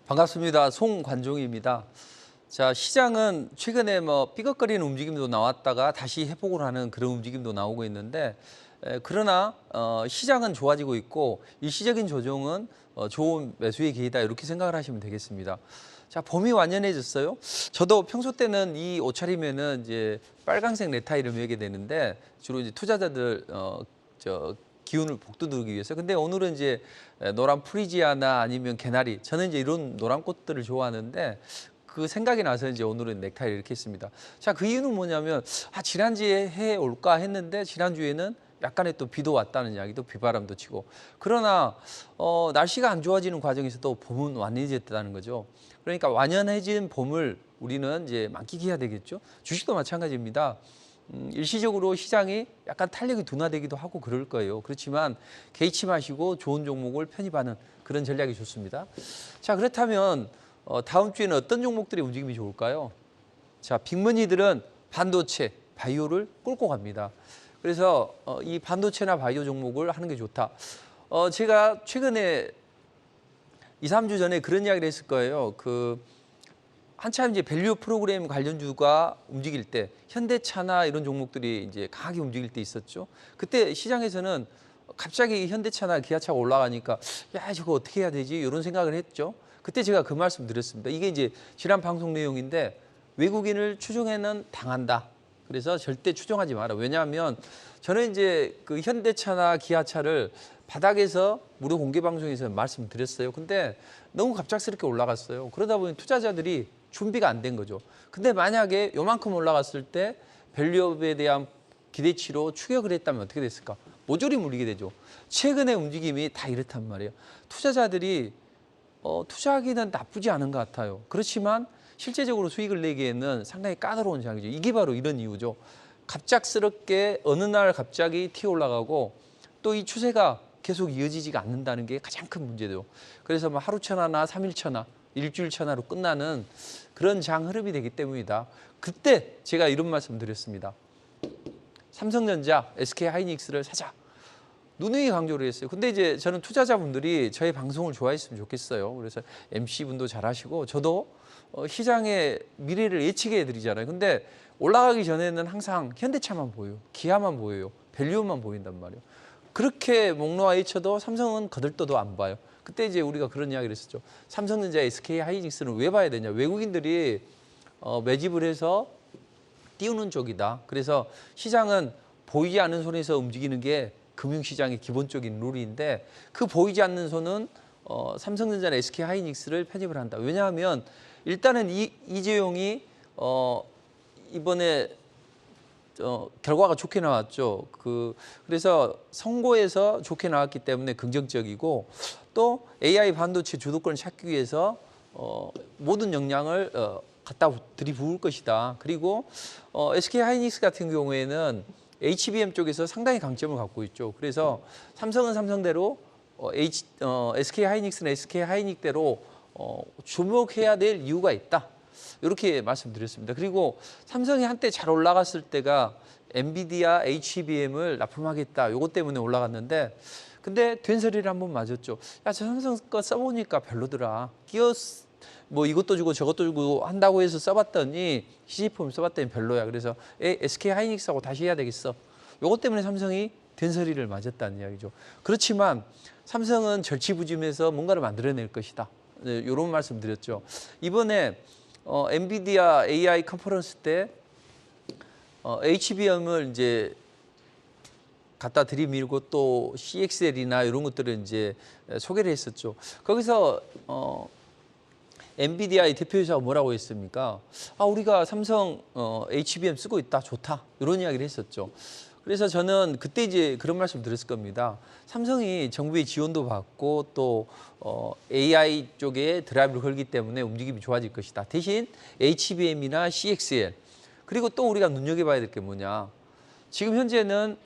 반갑습니다. 송관종입니다. 자, 시장은 최근에 삐걱거리는 움직임도 나왔다가 다시 회복을 하는 그런 움직임도 나오고 있는데, 그러나 시장은 좋아지고 있고 일시적인 조정은 좋은 매수의 기회다, 이렇게 생각을 하시면 되겠습니다. 자, 봄이 완연해졌어요. 저도 평소 때는 이 옷차림에는 이제 빨강색 넥타이를 매게 되는데, 주로 이제 투자자들 기운을 북돋우기 위해서. 근데 오늘은 이제 노란 프리지아나 아니면 개나리, 저는 이제 이런 노란 꽃들을 좋아하는데 그 생각이 나서 이제 오늘은 넥타이를 이렇게 했습니다. 자, 그 이유는 뭐냐면 지난주에 해 올까 했는데 지난주에는 약간의 또 비도 왔다는 이야기도, 비바람도 치고. 그러나 날씨가 안 좋아지는 과정에서도 봄은 완연해졌다는 거죠. 그러니까 완연해진 봄을 우리는 이제 만끽해야 되겠죠. 주식도 마찬가지입니다. 일시적으로 시장이 약간 탄력이 둔화되기도 하고 그럴 거예요. 그렇지만 개의치 마시고 좋은 종목을 편입하는 그런 전략이 좋습니다. 자, 그렇다면 다음 주에는 어떤 종목들의 움직임이 좋을까요? 자, 빅머니들은 반도체, 바이오를 끌고 갑니다. 그래서 이 반도체나 바이오 종목을 하는 게 좋다. 제가 최근에 2, 3주 전에 그런 이야기를 했을 거예요. 한참 이제 밸류 프로그램 관련주가 움직일 때 현대차나 이런 종목들이 이제 강하게 움직일 때 있었죠. 그때 시장에서는 갑자기 현대차나 기아차가 올라가니까 야, 저거 어떻게 해야 되지? 이런 생각을 했죠. 그때 제가 그 말씀 드렸습니다. 이게 이제 지난 방송 내용인데, 외국인을 추종해는 당한다. 그래서 절대 추종하지 마라. 왜냐하면 저는 이제 그 현대차나 기아차를 바닥에서 무료 공개 방송에서 말씀드렸어요. 근데 너무 갑작스럽게 올라갔어요. 그러다 보니 투자자들이 준비가 안 된 거죠. 근데 만약에 요만큼 올라갔을 때 밸류업에 대한 기대치로 추격을 했다면 어떻게 됐을까? 모조리 물리게 되죠. 최근의 움직임이 다 이렇단 말이에요. 투자자들이 투자하기는 나쁘지 않은 것 같아요. 그렇지만 실제적으로 수익을 내기에는 상당히 까다로운 장이죠. 이게 바로 이런 이유죠. 갑작스럽게 어느 날 갑자기 튀어 올라가고 또 이 추세가 계속 이어지지가 않는다는 게 가장 큰 문제죠. 그래서 하루 천하나 3일 천하, 일주일 천하로 끝나는 그런 장 흐름이 되기 때문이다. 그때 제가 이런 말씀 드렸습니다. 삼성전자, SK하이닉스를 사자. 누누이 강조를 했어요. 근데 이제 저는 투자자분들이 저희 방송을 좋아했으면 좋겠어요. 그래서 MC분도 잘하시고 저도 시장의 미래를 예측해 드리잖아요. 근데 올라가기 전에는 항상 현대차만 보여요. 기아만 보여요. 밸류만 보인단 말이에요. 그렇게 목 놓아 헤쳐도 삼성은 거들떠도 안 봐요. 그때 이제 우리가 그런 이야기를 했었죠. 삼성전자, SK하이닉스는 왜 봐야 되냐. 외국인들이 매집을 해서 띄우는 쪽이다. 그래서 시장은 보이지 않는 손에서 움직이는 게 금융시장의 기본적인 룰인데, 그 보이지 않는 손은 삼성전자나 SK하이닉스를 편입을 한다. 왜냐하면 일단은 이재용이 이번에 결과가 좋게 나왔죠. 그래서 선거에서 좋게 나왔기 때문에 긍정적이고, 또 AI 반도체 주도권을 찾기 위해서 모든 역량을 갖다 들이부을 것이다. 그리고 SK하이닉스 같은 경우에는 HBM 쪽에서 상당히 강점을 갖고 있죠. 그래서 삼성은 삼성대로 SK하이닉스는 SK하이닉대로 주목해야 될 이유가 있다. 이렇게 말씀드렸습니다. 그리고 삼성이 한때 잘 올라갔을 때가 엔비디아 HBM을 납품하겠다, 요것 때문에 올라갔는데, 근데 된소리를 한번 맞았죠. 야, 저 삼성 거 써보니까 별로더라. 이것도 주고 저것도 주고 한다고 해서 써봤더니, 시제품 써봤더니 별로야. 그래서 SK하이닉스하고 다시 해야 되겠어. 요것 때문에 삼성이 된소리를 맞았다는 이야기죠. 그렇지만 삼성은 절치부심해서 뭔가를 만들어낼 것이다. 네, 이런 말씀 드렸죠. 이번에 엔비디아 AI 컨퍼런스 때 HBM을 이제 갖다 들이밀고 또 CXL이나 이런 것들을 이제 소개를 했었죠. 거기서 엔비디아의 대표이사가 뭐라고 했습니까? 우리가 삼성 HBM 쓰고 있다, 좋다, 이런 이야기를 했었죠. 그래서 저는 그때 이제 그런 말씀 드렸을 겁니다. 삼성이 정부의 지원도 받고 또 AI 쪽에 드라이브를 걸기 때문에 움직임이 좋아질 것이다. 대신 HBM이나 CXL, 그리고 또 우리가 눈여겨봐야 될 게 뭐냐. 지금 현재는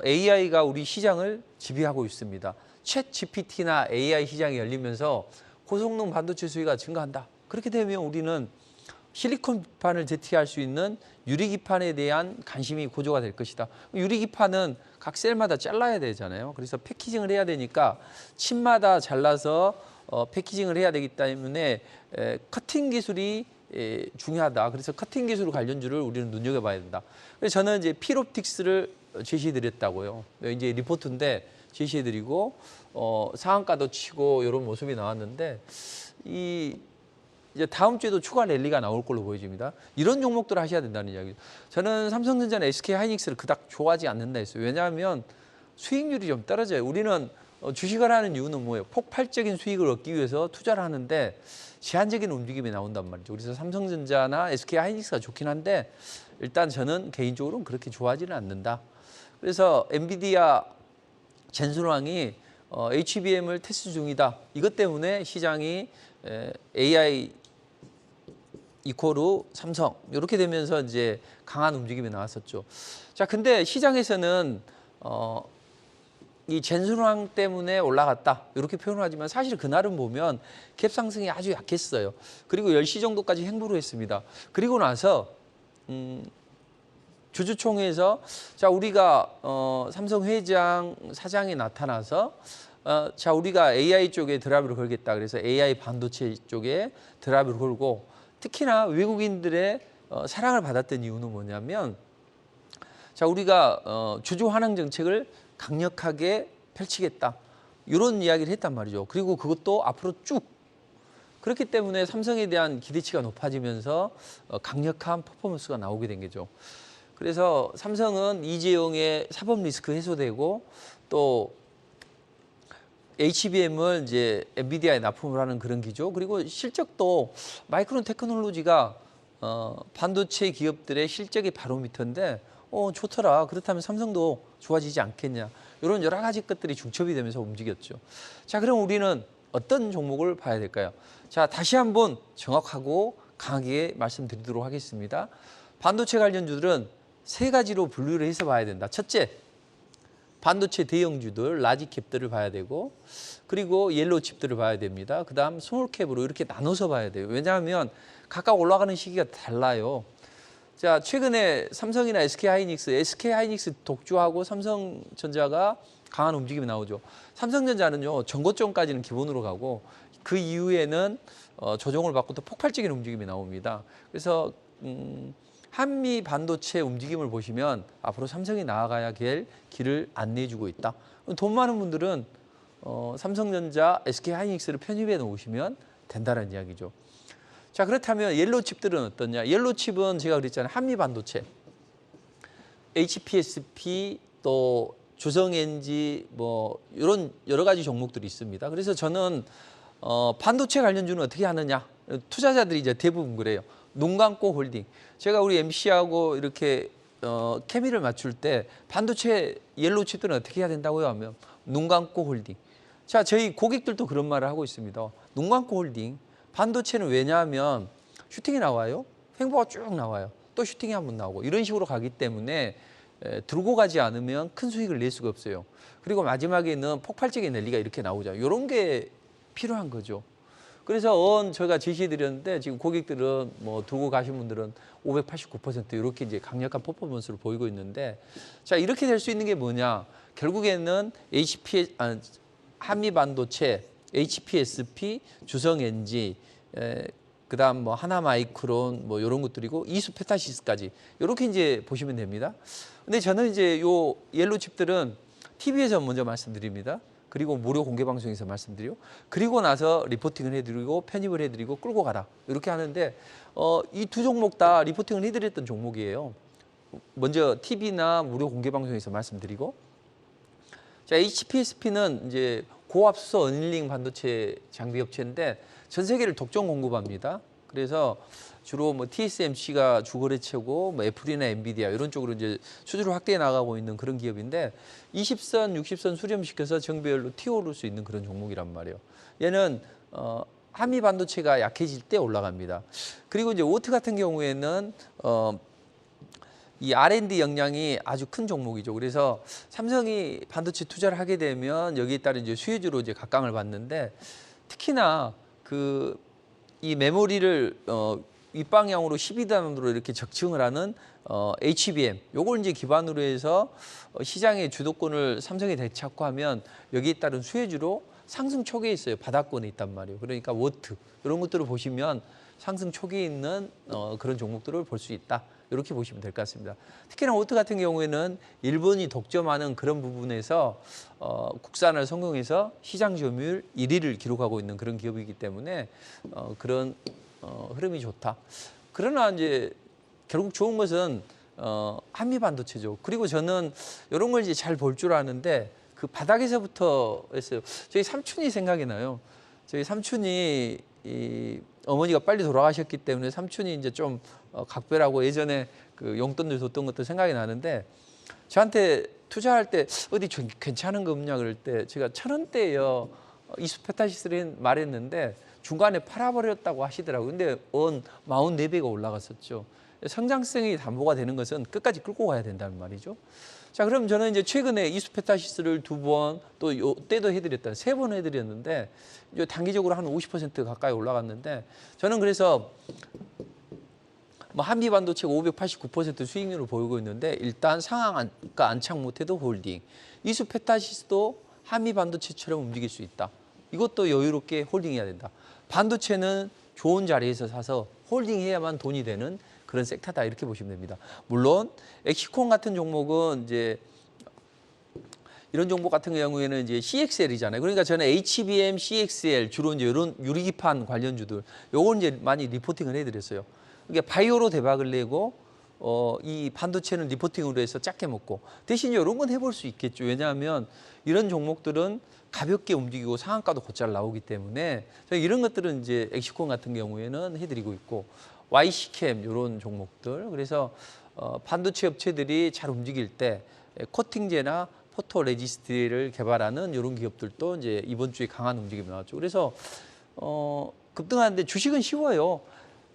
AI가 우리 시장을 지배하고 있습니다. 챗 GPT나 AI 시장이 열리면서 고성능 반도체 수요가 증가한다. 그렇게 되면 우리는 실리콘 기판을 제티할 수 있는 유리기판에 대한 관심이 고조가 될 것이다. 유리기판은 각 셀마다 잘라야 되잖아요. 그래서 패키징을 해야 되니까 칩마다 잘라서 패키징을 해야 되기 때문에 커팅 기술이 중요하다. 그래서 커팅 기술 관련주를 우리는 눈여겨봐야 된다. 그래서 저는 이제 필옵틱스를 제시해드렸다고요. 이제 리포트인데 제시해드리고 상한가도 치고 이런 모습이 나왔는데 이제 다음 주에도 추가 랠리가 나올 걸로 보여집니다. 이런 종목들을 하셔야 된다는 이야기죠. 저는 삼성전자나 SK하이닉스를 그닥 좋아하지 않는다 했어요. 왜냐하면 수익률이 좀 떨어져요. 우리는 주식을 하는 이유는 뭐예요? 폭발적인 수익을 얻기 위해서 투자를 하는데 제한적인 움직임이 나온단 말이죠. 그래서 삼성전자나 SK하이닉스가 좋긴 한데 일단 저는 개인적으로는 그렇게 좋아하지는 않는다. 그래서 엔비디아 젠슨왕이 HBM을 테스트 중이다. 이것 때문에 시장이 AI 이코르 삼성 이렇게 되면서 이제 강한 움직임이 나왔었죠. 자, 근데 시장에서는 이 젠슨왕 때문에 올라갔다 이렇게 표현을 하지만 사실 그날은 보면 갭 상승이 아주 약했어요. 그리고 10시 정도까지 행보를 했습니다. 그리고 나서 주주총회에서 자, 우리가 삼성 회장 사장이 나타나서 자, 우리가 AI 쪽에 드라이브를 걸겠다. 그래서 AI 반도체 쪽에 드라이브를 걸고 특히나 외국인들의 사랑을 받았던 이유는 뭐냐면 자, 우리가 주주 환원 정책을 강력하게 펼치겠다. 이런 이야기를 했단 말이죠. 그리고 그것도 앞으로 쭉 그렇기 때문에 삼성에 대한 기대치가 높아지면서 강력한 퍼포먼스가 나오게 된 거죠. 그래서 삼성은 이재용의 사법 리스크 해소되고 또 HBM을 이제 엔비디아에 납품을 하는 그런 기조. 그리고 실적도 마이크론 테크놀로지가 반도체 기업들의 실적의 바로미터인데 좋더라. 그렇다면 삼성도 좋아지지 않겠냐. 이런 여러 가지 것들이 중첩이 되면서 움직였죠. 자, 그럼 우리는 어떤 종목을 봐야 될까요? 자, 다시 한번 정확하고 강하게 말씀드리도록 하겠습니다. 반도체 관련주들은 세 가지로 분류를 해서 봐야 된다. 첫째, 반도체 대형주들, 라지캡들을 봐야 되고 그리고 옐로우칩들을 봐야 됩니다. 그다음 스몰캡으로 이렇게 나눠서 봐야 돼요. 왜냐하면 각각 올라가는 시기가 달라요. 자, 최근에 삼성이나 SK하이닉스 독주하고 삼성전자가 강한 움직임이 나오죠. 삼성전자는요, 전고점까지는 기본으로 가고 그 이후에는 조정을 받고 또 폭발적인 움직임이 나옵니다. 그래서 한미 반도체 움직임을 보시면 앞으로 삼성이 나아가야 될 길을 안내해주고 있다. 돈 많은 분들은 삼성전자, SK하이닉스를 편입해 놓으시면 된다는 이야기죠. 자, 그렇다면 옐로우칩들은 어떠냐? 옐로우칩은 제가 그랬잖아요. 한미 반도체, HPSP 또 조성엔지 뭐 이런 여러 가지 종목들이 있습니다. 그래서 저는 반도체 관련주는 어떻게 하느냐? 투자자들이 이제 대부분 그래요. 눈 감고 홀딩. 제가 우리 MC하고 이렇게 케미를 맞출 때 반도체 옐로우칩들은 어떻게 해야 된다고요? 하면 눈 감고 홀딩. 자, 저희 고객들도 그런 말을 하고 있습니다. 눈 감고 홀딩. 반도체는 왜냐하면 슈팅이 나와요. 횡보가 쭉 나와요. 또 슈팅이 한번 나오고 이런 식으로 가기 때문에 들고 가지 않으면 큰 수익을 낼 수가 없어요. 그리고 마지막에는 폭발적인 랠리가 이렇게 나오죠. 이런 게 필요한 거죠. 그래서 제가 제시해드렸는데 지금 고객들은 뭐 두고 가신 분들은 589% 이렇게 이제 강력한 퍼포먼스를 보이고 있는데 자, 이렇게 될 수 있는 게 뭐냐? 결국에는 한미 반도체, HPSP, 주성엔지, 그다음 뭐 하나마이크론 뭐 이런 것들이고 이수페타시스까지 이렇게 이제 보시면 됩니다. 근데 저는 이제 요 옐로 칩들은 TV에서 먼저 말씀드립니다. 그리고 무료 공개 방송에서 말씀드리고 그리고 나서 리포팅을 해드리고 편입을 해드리고 끌고 가라 이렇게 하는데 이 두 종목 다 리포팅을 해드렸던 종목이에요. 먼저 TV나 무료 공개 방송에서 말씀드리고 자, HPSP는 이제 고압수소 어닐링 반도체 장비 업체인데 전 세계를 독점 공급합니다. 그래서 주로 뭐 TSMC가 주거래체고 뭐 애플이나 엔비디아 이런 쪽으로 이제 수주를 확대해 나가고 있는 그런 기업인데 20선, 60선 수렴시켜서 정배열로 튀어오를 수 있는 그런 종목이란 말이에요. 얘는 한미 반도체가 약해질 때 올라갑니다. 그리고 이제 오트 같은 경우에는 이 R&D 역량이 아주 큰 종목이죠. 그래서 삼성이 반도체 투자를 하게 되면 여기에 따른 이제 수혜주로 이제 각광을 받는데 특히나 이 메모리를 윗방향으로 12단으로 이렇게 적층을 하는 HBM 요걸 이제 기반으로 해서 시장의 주도권을 삼성이 되찾고 하면 여기에 따른 수혜주로 상승 초기에 있어요. 바닥권에 있단 말이에요. 그러니까 워트 이런 것들을 보시면 상승 초기에 있는 그런 종목들을 볼 수 있다. 이렇게 보시면 될 것 같습니다. 특히나 워트 같은 경우에는 일본이 독점하는 그런 부분에서 국산을 성공해서 시장 점유율 1위를 기록하고 있는 그런 기업이기 때문에 그런 흐름이 좋다. 그러나 이제 결국 좋은 것은 한미 반도체죠. 그리고 저는 이런 걸 이제 잘 볼 줄 아는데 그 바닥에서부터 했어요. 저희 삼촌이 생각이 나요. 저희 삼촌이 어머니가 빨리 돌아가셨기 때문에 삼촌이 이제 좀 각별하고 예전에 그 용돈들 줬던 것도 생각이 나는데 저한테 투자할 때 어디 좀 괜찮은 거 없냐 그럴 때 제가 1,000원대예요. 이수페타시스를 말했는데 중간에 팔아버렸다고 하시더라고요. 근데 44배가 올라갔었죠. 성장성이 담보가 되는 것은 끝까지 끌고 가야 된다는 말이죠. 자, 그럼 저는 이제 최근에 이수페타시스를 2번, 또 요때도 해드렸다. 3번 해드렸는데 이제 단기적으로 한 50% 가까이 올라갔는데 저는 그래서 뭐 한미 반도체가 589% 수익률을 보이고 있는데 일단 상한가 안착 못해도 홀딩. 이수페타시스도 한미 반도체처럼 움직일 수 있다. 이것도 여유롭게 홀딩해야 된다. 반도체는 좋은 자리에서 사서 홀딩해야만 돈이 되는 그런 섹터다 이렇게 보시면 됩니다. 물론 엑시콘 같은 종목은 이제 이런 종목 같은 경우에는 이제 CXL이잖아요. 그러니까 저는 HBM, CXL 주로 이제 이런 유리기판 관련주들 요건 이제 많이 리포팅을 해드렸어요. 그러니까 바이오로 대박을 내고 이 반도체는 리포팅으로 해서 작게 먹고 대신 이런 건 해볼 수 있겠죠. 왜냐하면 이런 종목들은 가볍게 움직이고 상한가도 곧잘 나오기 때문에 이런 것들은 이제 엑시콘 같은 경우에는 해드리고 있고 YC캠 이런 종목들 그래서 반도체 업체들이 잘 움직일 때 코팅제나 포토 레지스트를 개발하는 이런 기업들도 이제 이번 주에 강한 움직임이 나왔죠. 그래서 급등하는데 주식은 쉬워요.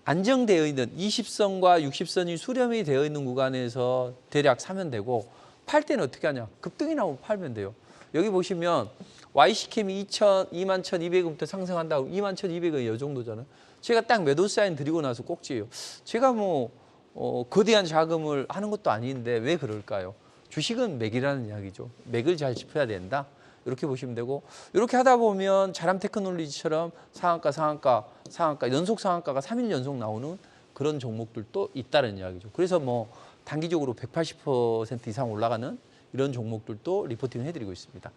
안정되어 있는 20선과 60선이 수렴이 되어 있는 구간에서 대략 사면 되고 팔 때는 어떻게 하냐? 급등이 나오면 팔면 돼요. 여기 보시면 YC캠이 21,200원부터 상승한다고 21,200원 이 정도잖아요. 제가 딱 매도 사인 드리고 나서 꼭지예요. 제가 뭐 거대한 자금을 하는 것도 아닌데 왜 그럴까요? 주식은 맥이라는 이야기죠. 맥을 잘 짚어야 된다. 이렇게 보시면 되고 이렇게 하다 보면 자람 테크놀로지처럼 상한가 연속 상한가가 3일 연속 나오는 그런 종목들도 있다는 이야기죠. 그래서 뭐 단기적으로 180% 이상 올라가는 이런 종목들도 리포팅을 해드리고 있습니다.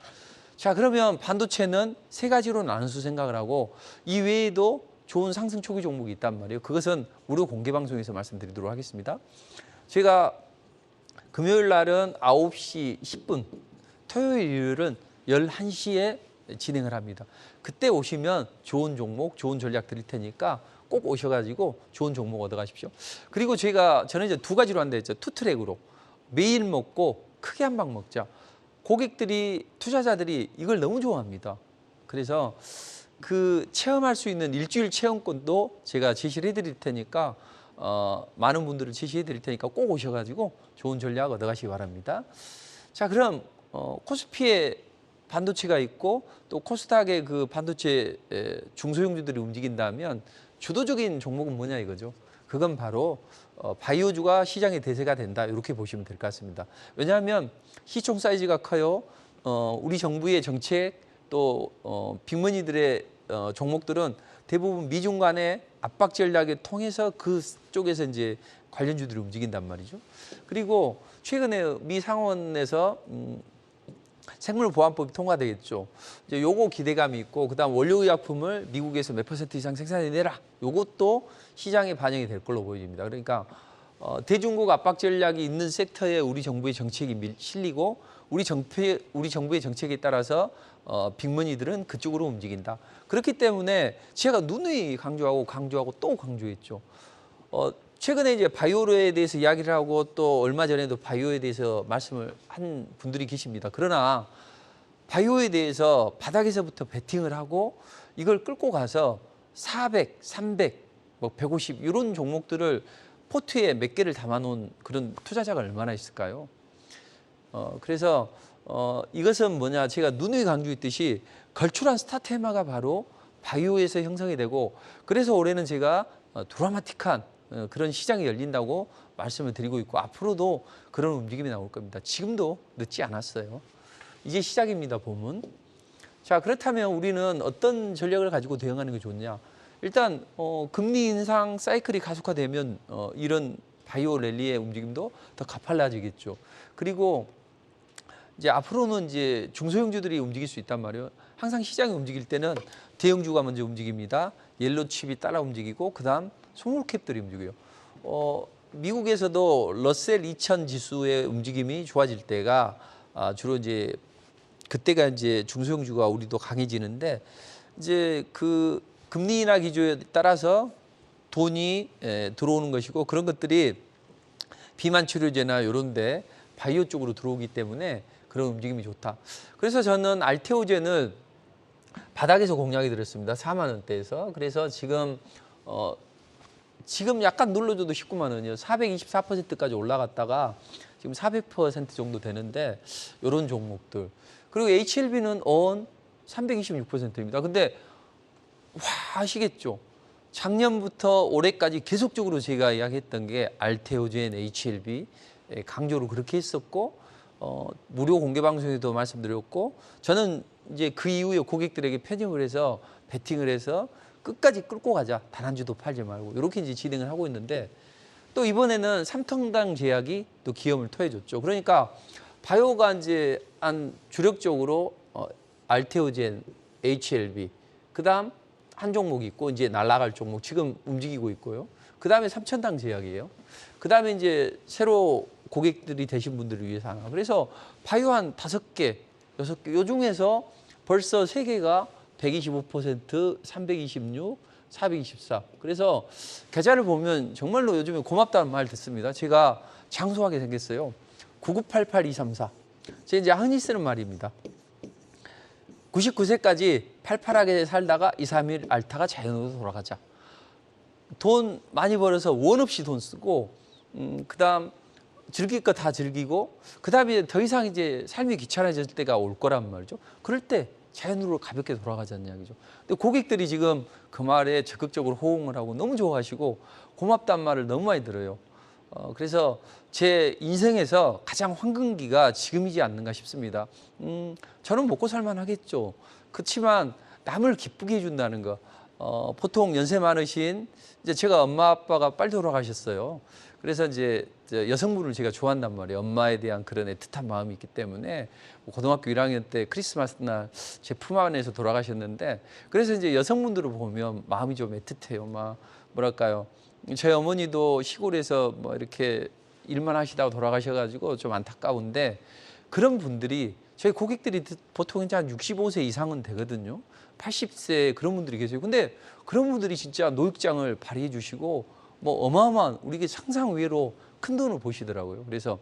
자, 그러면 반도체는 세 가지로 나눠서 생각을 하고 이 외에도 좋은 상승 초기 종목이 있단 말이에요. 그것은 무료 공개 방송에서 말씀드리도록 하겠습니다. 제가 금요일 날은 9시 10분, 토요일은 11시에 진행을 합니다. 그때 오시면 좋은 종목, 좋은 전략 드릴 테니까 꼭 오셔가지고 좋은 종목 얻어가십시오. 그리고 저는 이제 두 가지로 한다 했죠. 투트랙으로. 매일 먹고 크게 한 방 먹자. 고객들이, 투자자들이 이걸 너무 좋아합니다. 그래서 그 체험할 수 있는 일주일 체험권도 제가 제시를 해드릴 테니까 많은 분들을 제시해 드릴 테니까 꼭 오셔가지고 좋은 전략 얻어가시기 바랍니다. 자, 그럼 코스피에 반도체가 있고 또 코스닥의 그 반도체 중소형주들이 움직인다면 주도적인 종목은 뭐냐 이거죠. 그건 바로 바이오주가 시장의 대세가 된다 이렇게 보시면 될 것 같습니다. 왜냐하면 시총 사이즈가 커요. 우리 정부의 정책 또 빅머니들의 종목들은 대부분 미중 간의 압박 전략을 통해서 그쪽에서 이제 관련주들이 움직인단 말이죠. 그리고 최근에 미 상원에서 생물보안법이 통과되겠죠. 이제 요거 기대감이 있고 그다음 원료의약품을 미국에서 몇 % 이상 생산해내라. 요것도 시장에 반영이 될 걸로 보입니다. 그러니까 대중국 압박 전략이 있는 섹터에 우리 정부의 정책이 실리고 우리 정부의 정책에 따라서 빅머니들은 그쪽으로 움직인다. 그렇기 때문에 제가 누누이 강조하고 또 강조했죠. 최근에 이제 바이오에 대해서 이야기를 하고 또 얼마 전에도 바이오에 대해서 말씀을 한 분들이 계십니다. 그러나 바이오에 대해서 바닥에서부터 베팅을 하고 이걸 끌고 가서 400, 300, 뭐 150 이런 종목들을 포트에 몇 개를 담아놓은 그런 투자자가 얼마나 있을까요? 그래서 이것은 뭐냐 제가 누누이 강조했듯이 걸출한 스타 테마가 바로 바이오에서 형성이 되고 그래서 올해는 제가 드라마틱한 그런 시장이 열린다고 말씀을 드리고 있고 앞으로도 그런 움직임이 나올 겁니다. 지금도 늦지 않았어요. 이제 시작입니다. 봄은. 자, 그렇다면 우리는 어떤 전략을 가지고 대응하는 게 좋냐? 일단 금리 인상 사이클이 가속화되면 이런 바이오 랠리의 움직임도 더 가팔라지겠죠. 그리고 이제 앞으로는 이제 중소형주들이 움직일 수 있단 말이에요. 항상 시장이 움직일 때는 대형주가 먼저 움직입니다. 옐로 칩이 따라 움직이고 그다음 스몰캡들이 움직여요. 미국에서도 러셀 2000 지수의 움직임이 좋아질 때가 주로 이제 그때가 이제 중소형주가 우리도 강해지는데 이제 그 금리 인하 기조에 따라서 돈이 들어오는 것이고 그런 것들이 비만 치료제나 이런 데 바이오 쪽으로 들어오기 때문에 그런 움직임이 좋다. 그래서 저는 알테오젠을 바닥에서 공략이 들었습니다. 4만 원대에서. 그래서 지금 지금 약간 눌러줘도 19만 원이요. 424%까지 올라갔다가 지금 400% 정도 되는데 이런 종목들. 그리고 HLB는 언 326%입니다. 근데 와 아시겠죠? 작년부터 올해까지 계속적으로 제가 이야기했던 게 알테오젠, HLB 강조를 그렇게 했었고 무료 공개 방송에도 말씀드렸고 저는 이제 그 이후에 고객들에게 편입을 해서 베팅을 해서 끝까지 끌고 가자. 단 한 주도 팔지 말고 이렇게 이제 진행을 하고 있는데 또 이번에는 삼성당 제약이 또 기염을 토해줬죠. 그러니까 바이오가 이제 한 주력적으로 알테오젠, HLB 그다음 한 종목이 있고 이제 날아갈 종목 지금 움직이고 있고요. 그다음에 삼천당 제약이에요. 그다음에 이제 새로 고객들이 되신 분들을 위해서 하나. 그래서 바이오 한 5개, 6개 요 중에서 벌써 3개가 125%, 326, 424. 그래서 계좌를 보면 정말로 요즘에 고맙다는 말 듣습니다. 제가 장수하게 생겼어요. 9988234. 제가 이제 흔히 쓰는 말입니다. 99세까지 팔팔하게 살다가 2, 3일 앓다가 자연으로 돌아가자. 돈 많이 벌어서 원 없이 돈 쓰고 그다음 즐길 거 다 즐기고 그다음에 더 이상 이제 삶이 귀찮아질 때가 올 거란 말이죠. 그럴 때 자연으로 가볍게 돌아가자는 이야기죠. 근데 고객들이 지금 그 말에 적극적으로 호응을 하고 너무 좋아하시고 고맙다는 말을 너무 많이 들어요. 그래서 제 인생에서 가장 황금기가 지금이지 않는가 싶습니다. 저는 먹고 살만 하겠죠. 그렇지만 남을 기쁘게 해준다는 거. 보통 연세 많으신 이제 제가 엄마 아빠가 빨리 돌아가셨어요. 그래서 이제 여성분을 제가 좋아한단 말이에요. 엄마에 대한 그런 애틋한 마음이 있기 때문에 고등학교 1학년 때 크리스마스 날 제 품 안에서 돌아가셨는데 그래서 이제 여성분들을 보면 마음이 좀 애틋해요. 막 뭐랄까요. 저희 어머니도 시골에서 뭐 이렇게 일만 하시다가 돌아가셔가지고 좀 안타까운데 그런 분들이 저희 고객들이 보통 이제 한 65세 이상은 되거든요. 80세 그런 분들이 계세요. 근데 그런 분들이 진짜 노익장을 발휘해 주시고 뭐 어마어마한 우리에게 상상 외로 큰 돈을 보시더라고요. 그래서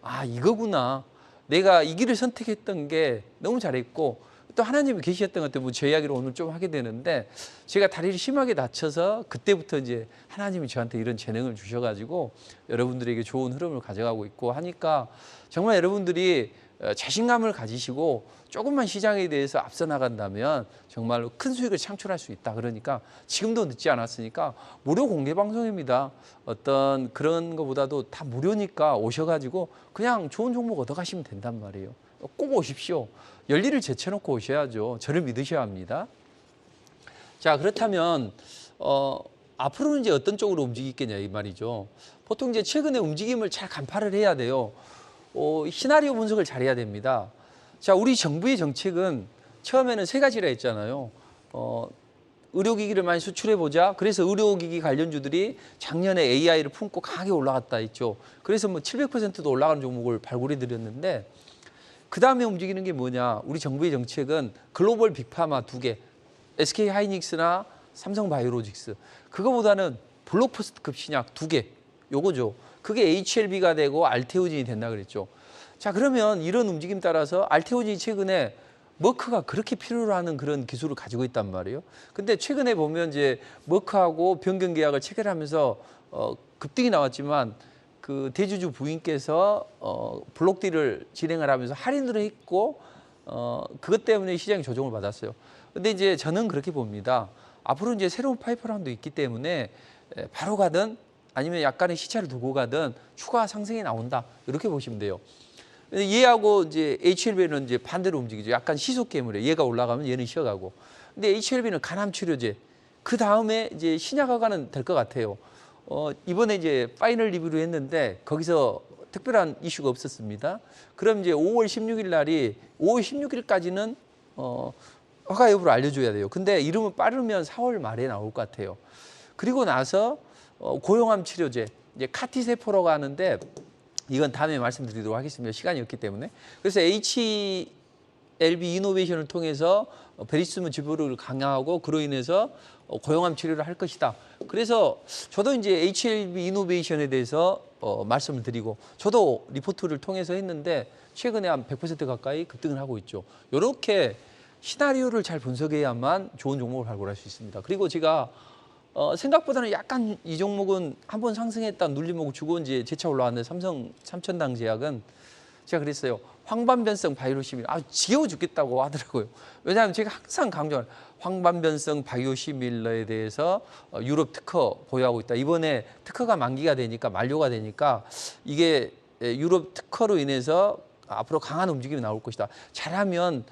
아 이거구나. 내가 이 길을 선택했던 게 너무 잘했고 또 하나님이 계셨던 것 때문에 제 이야기를 오늘 좀 하게 되는데 제가 다리를 심하게 다쳐서 그때부터 이제 하나님이 저한테 이런 재능을 주셔가지고 여러분들에게 좋은 흐름을 가져가고 있고 하니까 정말 여러분들이 자신감을 가지시고 조금만 시장에 대해서 앞서 나간다면 정말로 큰 수익을 창출할 수 있다. 그러니까 지금도 늦지 않았으니까 무료 공개 방송입니다. 어떤 그런 것보다도 다 무료니까 오셔가지고 그냥 좋은 종목 얻어가시면 된단 말이에요. 꼭 오십시오. 열일을 제쳐놓고 오셔야죠. 저를 믿으셔야 합니다. 자 그렇다면 앞으로는 이제 어떤 쪽으로 움직이겠냐 이 말이죠. 보통 이제 최근에 움직임을 잘 간파를 해야 돼요. 시나리오 분석을 잘해야 됩니다. 자, 우리 정부의 정책은 처음에는 3가지라 했잖아요. 의료기기를 많이 수출해보자. 그래서 의료기기 관련주들이 작년에 AI를 품고 강하게 올라갔다 했죠. 그래서 뭐 700%도 올라가는 종목을 발굴해드렸는데 그 다음에 움직이는 게 뭐냐. 우리 정부의 정책은 글로벌 빅파마 2개, SK하이닉스나 삼성바이오로직스. 그거보다는 블록버스터급 신약 2개, 요거죠. 그게 HLB가 되고 알테오진이 된다 그랬죠. 자 그러면 이런 움직임 따라서 알테오진이 최근에 머크가 그렇게 필요로 하는 그런 기술을 가지고 있단 말이에요. 근데 최근에 보면 이제 머크하고 변경 계약을 체결하면서 급등이 나왔지만 그 대주주 부인께서 블록딜을 진행을 하면서 할인을 했고 그것 때문에 시장이 조정을 받았어요. 근데 이제 저는 그렇게 봅니다. 앞으로 이제 새로운 파이프라인도 있기 때문에 바로 가든 아니면 약간의 시차를 두고 가든 추가 상승이 나온다. 이렇게 보시면 돼요. 얘하고 이제 HLB는 이제 반대로 움직이죠. 약간 시속 괴물이에요. 얘가 올라가면 얘는 쉬어가고. 근데 HLB는 간암 치료제. 그 다음에 이제 신약화가는 될 것 같아요. 이번에 이제 파이널 리뷰를 했는데 거기서 특별한 이슈가 없었습니다. 그럼 이제 5월 16일 날이 5월 16일까지는 허가 여부를 알려줘야 돼요. 근데 이름은 빠르면 4월 말에 나올 것 같아요. 그리고 나서 고용암 치료제, 이제 카티 세포라고 하는데 이건 다음에 말씀드리도록 하겠습니다. 시간이 없기 때문에. 그래서 HLB 이노베이션을 통해서 베리스무 지표를 강화하고 그로 인해서 고용암 치료를 할 것이다. 그래서 저도 이제 HLB 이노베이션에 대해서 말씀을 드리고 저도 리포트를 통해서 했는데 최근에 한 100% 가까이 급등을 하고 있죠. 이렇게 시나리오를 잘 분석해야만 좋은 종목을 발굴할 수 있습니다. 그리고 제가 생각보다는 약간 이 종목은 한번 상승했다 눌림목을 주고 이제 재차 올라왔는데 삼천당 제약은 제가 그랬어요. 황반변성 바이오시밀 지겨워 죽겠다고 하더라고요. 왜냐하면 제가 항상 강조하는 황반변성 바이오시밀러에 대해서 유럽 특허 보유하고 있다. 이번에 특허가 만기가 되니까 만료가 되니까 이게 유럽 특허로 인해서 앞으로 강한 움직임이 나올 것이다. 잘하면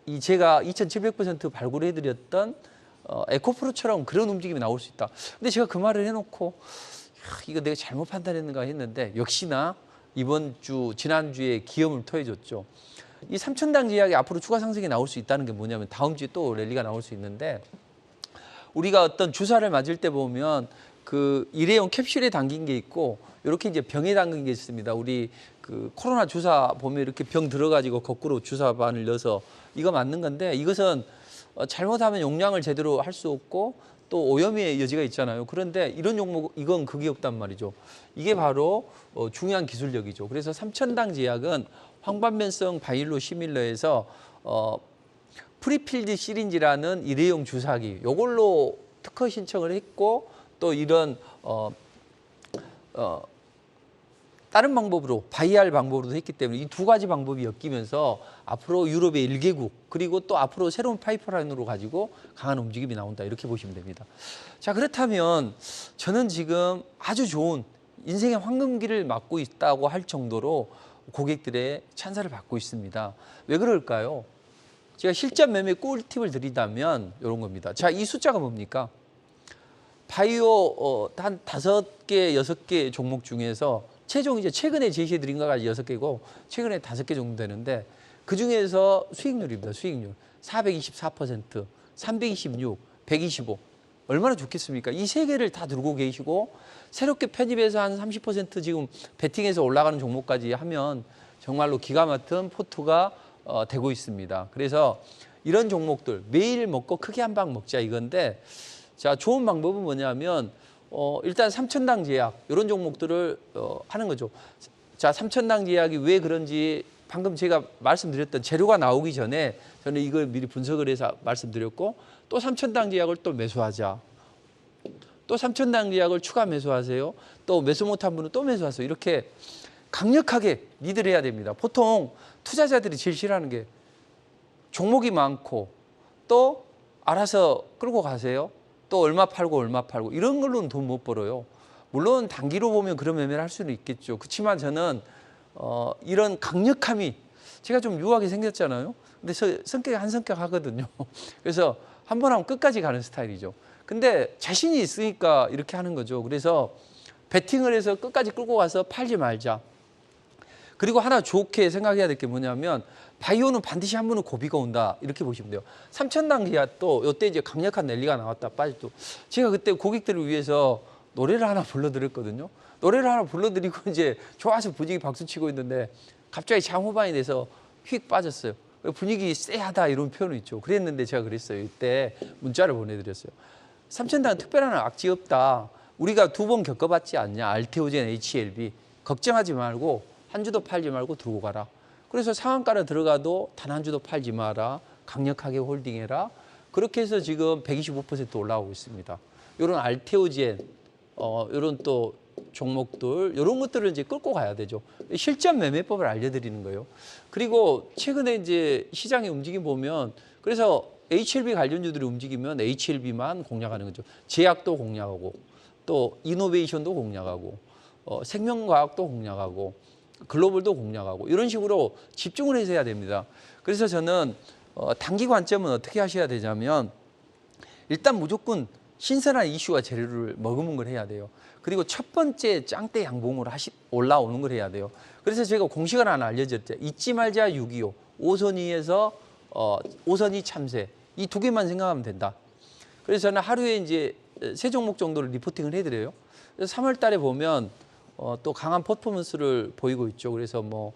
이 제가 2,700% 발굴해드렸던 에코프로처럼 그런 움직임이 나올 수 있다. 근데 제가 그 말을 해놓고 이거 내가 잘못 판단했는가 했는데 역시나 이번 주 지난주에 기염을 토해줬죠. 이 삼천당 제약이 앞으로 추가 상승이 나올 수 있다는 게 뭐냐면 다음 주에 또 랠리가 나올 수 있는데 우리가 어떤 주사를 맞을 때 보면 그 일회용 캡슐에 담긴 게 있고 이렇게 이제 병에 담긴 게 있습니다. 우리 그 코로나 주사 보면 이렇게 병 들어가지고 거꾸로 주사반을 넣어서 이거 맞는 건데 이것은 잘못하면 용량을 제대로 할 수 없고 또 오염의 여지가 있잖아요. 그런데 이런 종목 이건 그게 없단 말이죠. 이게 바로 중요한 기술력이죠. 그래서 삼천당 제약은 황반변성 바이로 시밀러에서 프리필드 시린지라는 일회용 주사기 요걸로 특허 신청을 했고 또 이런 다른 방법으로 바이알 방법으로도 했기 때문에 이 두 가지 방법이 엮이면서 앞으로 유럽의 1개국 그리고 또 앞으로 새로운 파이프라인으로 가지고 강한 움직임이 나온다 이렇게 보시면 됩니다. 자 그렇다면 저는 지금 아주 좋은 인생의 황금기를 맞고 있다고 할 정도로 고객들의 찬사를 받고 있습니다. 왜 그럴까요? 제가 실전 매매 꿀팁을 드리자면 이런 겁니다. 자, 이 숫자가 뭡니까? 바이오 한 5개, 6개 종목 중에서 최종 이제 최근에 제시해 드린 거가 6개고 최근에 5개 정도 되는데 그중에서 수익률입니다. 수익률 424%, 326, 125 얼마나 좋겠습니까? 이 3개를 다 들고 계시고 새롭게 편입해서 한 30% 지금 베팅해서 올라가는 종목까지 하면 정말로 기가 막힌 포트가 되고 있습니다. 그래서 이런 종목들 매일 먹고 크게 한 방 먹자 이건데 자 좋은 방법은 뭐냐면 일단 삼천당 제약 이런 종목들을 하는 거죠. 자 삼천당 제약이 왜 그런지 방금 제가 말씀드렸던 재료가 나오기 전에 저는 이걸 미리 분석을 해서 말씀드렸고 또 삼천당 제약을 또 매수하자. 또 삼천당 제약을 추가 매수하세요. 또 매수 못한 분은 또 매수하세요. 이렇게 강력하게 리드를 해야 됩니다. 보통 투자자들이 제일 싫어하는 게 종목이 많고 또 알아서 끌고 가세요. 또 얼마 팔고 이런 걸로는 돈 못 벌어요. 물론 단기로 보면 그런 매매를 할 수는 있겠죠. 그렇지만 저는 이런 강력함이 제가 좀 유하게 생겼잖아요. 근데 성격이 한 성격 하거든요. 그래서 한 번 하면 끝까지 가는 스타일이죠. 근데 자신이 있으니까 이렇게 하는 거죠. 그래서 베팅을 해서 끝까지 끌고 가서 팔지 말자. 그리고 하나 좋게 생각해야 될 게 뭐냐면 바이오는 반드시 한 번은 고비가 온다 이렇게 보시면 돼요. 삼천당 제약도 이때 이제 강력한 랠리가 나왔다 빠지도 제가 그때 고객들을 위해서 노래를 하나 불러드렸거든요. 노래를 하나 불러드리고 이제 좋아서 분위기 박수치고 있는데 갑자기 장후반이 돼서 휙 빠졌어요. 분위기 쎄하다 이런 표현이 있죠. 그랬는데 제가 그랬어요. 이때 문자를 보내드렸어요. 삼천당은 특별한 악재 없다. 우리가 2번 겪어봤지 않냐. 알테오젠, HLB. 걱정하지 말고 한 주도 팔지 말고 들고 가라. 그래서 상한가로 들어가도 단 한 주도 팔지 마라. 강력하게 홀딩해라. 그렇게 해서 지금 125% 올라오고 있습니다. 이런 알테오젠, 이런 또 종목들, 이런 것들을 이제 끌고 가야 되죠. 실전 매매법을 알려드리는 거예요. 그리고 최근에 이제 시장의 움직임 보면 그래서 HLB 관련주들이 움직이면 HLB만 공략하는 거죠. 제약도 공략하고 또 이노베이션도 공략하고 생명과학도 공략하고 글로벌도 공략하고 이런 식으로 집중을 해서 해야 됩니다. 그래서 저는 단기 관점은 어떻게 하셔야 되냐면 일단 무조건 신선한 이슈와 재료를 머금은 걸 해야 돼요. 그리고 첫 번째 짱대 양봉으로 올라오는 걸 해야 돼요. 그래서 제가 공식을 하나 알려드렸죠. 잊지 말자 625, 오선이에서 오선이 참새 이 두 개만 생각하면 된다. 그래서 저는 하루에 이제 3종목 정도를 리포팅을 해드려요. 그래서 3월 달에 보면 또 강한 퍼포먼스를 보이고 있죠. 그래서 뭐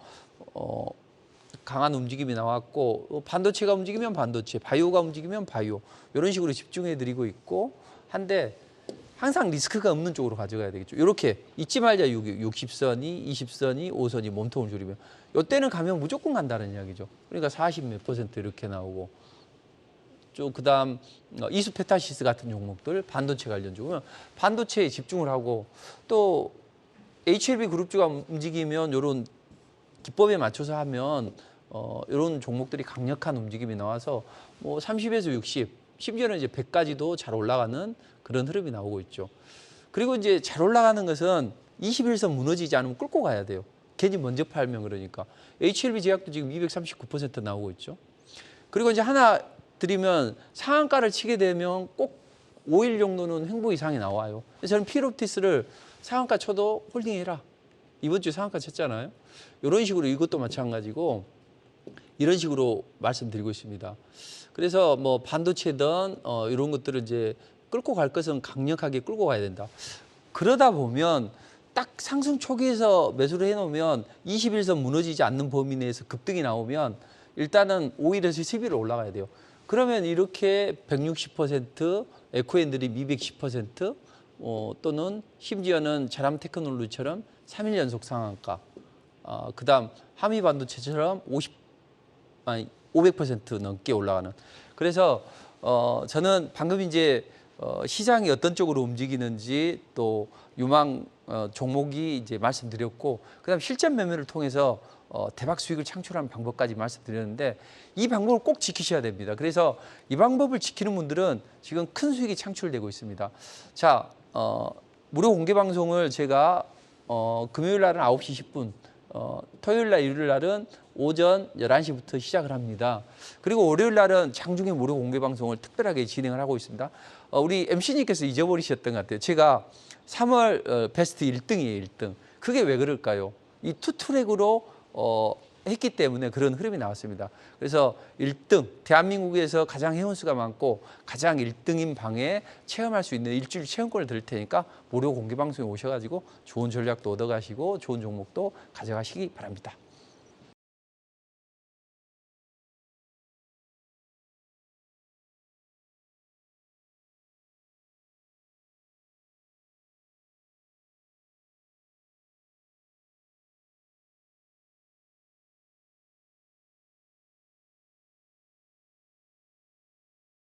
강한 움직임이 나왔고 반도체가 움직이면 반도체, 바이오가 움직이면 바이오 이런 식으로 집중해드리고 있고 한데 항상 리스크가 없는 쪽으로 가져가야 되겠죠. 이렇게 잊지 말자 60선이, 20선이, 5선이 몸통을 줄이면 이때는 가면 무조건 간다는 이야기죠. 그러니까 40 몇 % 이렇게 나오고 좀 그다음 이수페타시스 같은 종목들 반도체 관련 쪽은 반도체에 집중을 하고 또 HLB 그룹주가 움직이면 이런 기법에 맞춰서 하면 이런 종목들이 강력한 움직임이 나와서 뭐 30에서 60, 심지어는 이제 100까지도 잘 올라가는 그런 흐름이 나오고 있죠. 그리고 이제 잘 올라가는 것은 21선 무너지지 않으면 끌고 가야 돼요. 괜히 먼저 팔면 그러니까. HLB 제약도 지금 239% 나오고 있죠. 그리고 이제 하나 드리면 상한가를 치게 되면 꼭 5일 정도는 횡보 이상이 나와요. 그래서 저는 필옵티스를 상한가 쳐도 홀딩해라. 이번 주에 상한가 쳤잖아요. 이런 식으로 이것도 마찬가지고 이런 식으로 말씀드리고 있습니다. 그래서 뭐 반도체든 이런 것들을 이제 끌고 갈 것은 강력하게 끌고 가야 된다. 그러다 보면 딱 상승 초기에서 매수를 해놓으면 21선 무너지지 않는 범위 내에서 급등이 나오면 일단은 5일에서 10일 올라가야 돼요. 그러면 이렇게 160%, 에코엔들이 210%, 또는 심지어는 자람 테크놀로지처럼 3일 연속 상한가, 그다음 하미 반도체처럼 500% 넘게 올라가는. 그래서 저는 방금 이제 시장이 어떤 쪽으로 움직이는지 또 유망 종목이 이제 말씀드렸고, 그다음 실전 매매를 통해서 대박 수익을 창출하는 방법까지 말씀드렸는데 이 방법을 꼭 지키셔야 됩니다. 그래서 이 방법을 지키는 분들은 지금 큰 수익이 창출되고 있습니다. 자, 무료 공개 방송을 제가 금요일 날은 9시 10분, 토요일 날, 일요일 날은 오전 11시부터 시작을 합니다. 그리고 월요일 날은 장중에 무료 공개 방송을 특별하게 진행을 하고 있습니다. 우리 MC님께서 잊어버리셨던 것 같아요. 제가 3월 베스트 1등이에요, 1등. 그게 왜 그럴까요? 이 투트랙으로 했기 때문에 그런 흐름이 나왔습니다. 그래서 1등, 대한민국에서 가장 회원수가 많고 가장 1등인 방에 체험할 수 있는 일주일 체험권을 드릴 테니까 무료 공개 방송에 오셔가지고 좋은 전략도 얻어가시고 좋은 종목도 가져가시기 바랍니다.